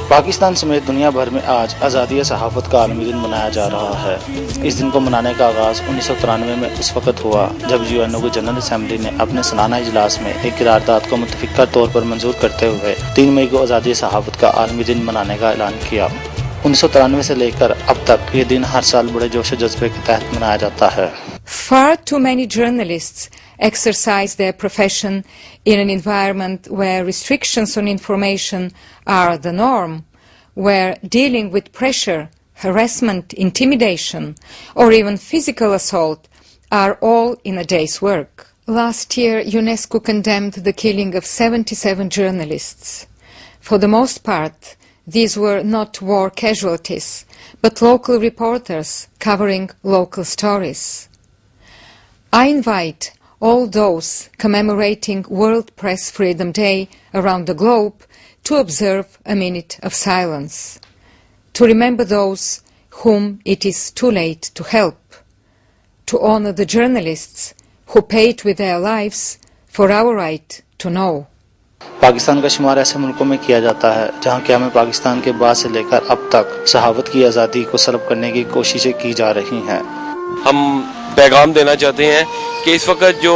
पाकिस्तान समेत दुनिया भर में आज आज़ादी सहाफ़त का आलमी दिन मनाया जा रहा है। इस दिन को मनाने का आगाज़ 1993 में उस वक़्त हुआ जब यूएनओ की जनरल असेंबली ने अपने सालाना इजलास में एक करारदाद को मुतफ़िक़ा तौर पर मंजूर करते हुए 3 मई को आज़ादी सहाफ़त का आलमी दिन मनाने का ऐलान किया। 1993 से लेकर अब तक ये दिन हर साल बड़े जोश व जज्बे के तहत मनाया जाता है। Far too many journalists exercise their profession in an environment where restrictions on information are the norm, where dealing with pressure, harassment, intimidation, or even physical assault are all in a day's work. Last year, UNESCO condemned the killing of 77 journalists. For the most part, these were not war casualties, but local reporters covering local stories. I invite all those commemorating World Press Freedom Day around the globe to observe a minute of silence, to remember those whom it is too late to help, to honor the journalists who paid with their lives for our right to know. Pakistan का शुमार ऐसे मुल्कों में किया जाता है जहां क़याम पाकिस्तान के बाद से लेकर अब तक सहाफ़त की आज़ादी को सल्ब करने की कोशिशें की जा रही हैं। हम पैगाम देना चाहते हैं कि इस वक्त जो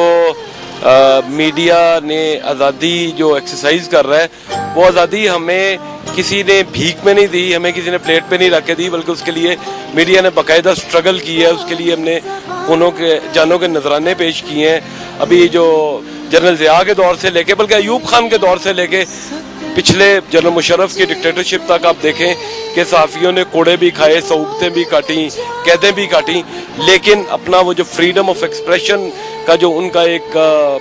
मीडिया ने आज़ादी जो एक्सरसाइज कर रहा है वो आज़ादी हमें किसी ने भीख में नहीं दी, हमें किसी ने प्लेट पे नहीं रख के दी, बल्कि उसके लिए मीडिया ने बाकायदा स्ट्रगल की है। उसके लिए हमने खूनों के जानों के नजराने पेश किए हैं। अभी जो जनरल ज़िया के दौर से लेके बल्कि अयूब खान के दौर से लेके पिछले जनरल मुशर्रफ की डिक्टेटरशिप तक आप देखें कि सहाफ़ियों ने कोड़े भी खाए, सऊबतें भी काटी, कैदें भी काटी, लेकिन अपना वो जो फ्रीडम ऑफ एक्सप्रेशन का जो उनका एक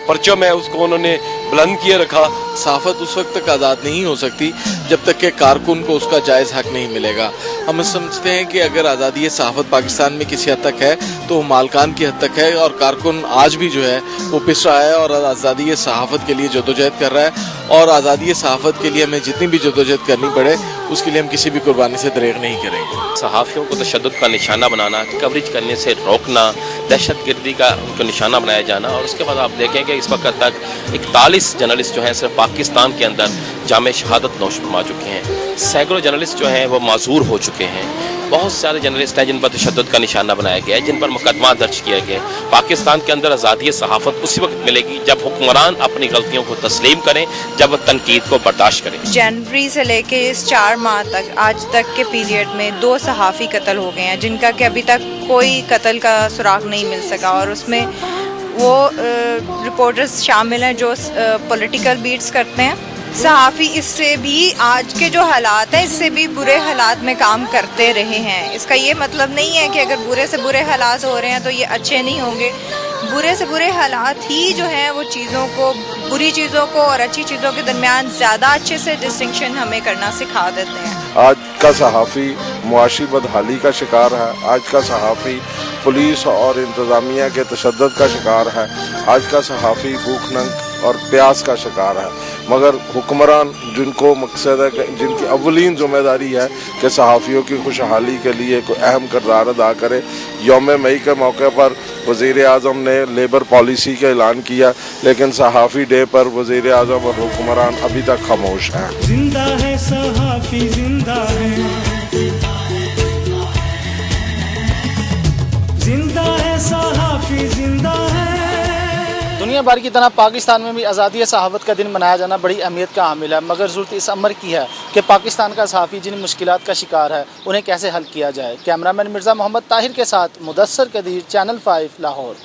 परचम है उसको उन्होंने बुलंद किए रखा। सहाफ़त उस वक्त तक आज़ाद नहीं हो सकती जब तक कि कारकुन को उसका जायज़ हक नहीं मिलेगा। हम समझते हैं कि अगर आज़ादी सहाफ़त पाकिस्तान में किसी हद तक है तो मालकान की हद तक है, और कारकुन आज भी जो है वो पिस रहा है और आज़ादी सहाफ़त के लिए जदोजहद कर रहा है, और आज़ादी सहाफ़त के लिए हमें जितनी भी जदोजहद करनी पड़े उसके लिए हम किसी भी कुर्बानी से दरेग नहीं करेंगे। सहाफ़ियों को तशद्दुद का निशाना बनाना, कवरेज करने से रोकना, दहशतगर्दी का उनको निशाना बनाया जाना, और उसके बाद आप देखें कि इस वक्त तक 41 जर्नलिस्ट जो हैं सिर्फ पाकिस्तान के अंदर जामे शहादत नोश फरमा चुके हैं। सैकड़ों जर्नलिस्ट जो हैं वो माजूर हो चुके हैं। बहुत सारे जर्नलिस्ट हैं जिन पर तशद्दुद का निशाना बनाया गया है, जिन पर मुकदमा दर्ज किया गया है। पाकिस्तान के अंदर आज़ादी सहाफ़त उसी वक्त मिलेगी जब हुक्मरान अपनी गलतियों को तस्लीम करें, जब वह तनकीद को बर्दाश्त करें। जनवरी से लेके इस 4 माह तक आज तक के पीरियड में 2 सहाफ़ी कत्ल हो गए हैं, जिनका कि अभी तक कोई कत्ल का सुराग नहीं मिल सका, और उसमें वो रिपोर्टर्स शामिल हैं जो पॉलिटिकल बीट्स करते हैं। सहाफ़ी इससे भी आज के जो हालात हैं इससे भी बुरे हालात में काम करते रहे हैं। इसका ये मतलब नहीं है कि अगर बुरे से बुरे हालात हो रहे हैं तो ये अच्छे नहीं होंगे। बुरे से बुरे हालात ही जो हैं वो चीज़ों को, बुरी चीज़ों को और अच्छी चीज़ों के दरमियान ज़्यादा अच्छे से डिस्टिंक्शन हमें करना सिखा देते हैं। आज का सहाफ़ी मुआशी बदहाली का शिकार है। आज का सहाफ़ी पुलिस और इंतज़ामिया के तशद्दुद का शिकार है। आज का सहाफ़ी भूख नंग और प्यास का शिकार है। मगर हुक्मरान जिनको मकसद है, जिनकी अव्वलीन ज़िम्मेदारी है कि सहाफ़ियों की खुशहाली के लिए कोई अहम किरदार अदा करे, यौम मई के मौके पर वज़ीर आज़म ने लेबर पॉलिसी का ऐलान किया, लेकिन सहाफ़ी डे पर वज़ीर आज़म और हुक्मरान अभी तक खामोश हैं। जिंदा है सहाफ़ी, जिंदा है, जिंदा है सहाफ़ी, जिंदा है। दुनिया भर की तरह पाकिस्तान में भी आज़ादी सहाफ़त का दिन मनाया जाना बड़ी अहमियत का हामिल है, मगर ज़रूरत इस अमर की है कि पाकिस्तान का सहाफ़ी जिन मुश्किलात का शिकार है उन्हें कैसे हल किया जाए। कैमरामैन मिर्ज़ा मोहम्मद ताहिर के साथ मुदस्सर कदीर, चैनल 5 लाहौर।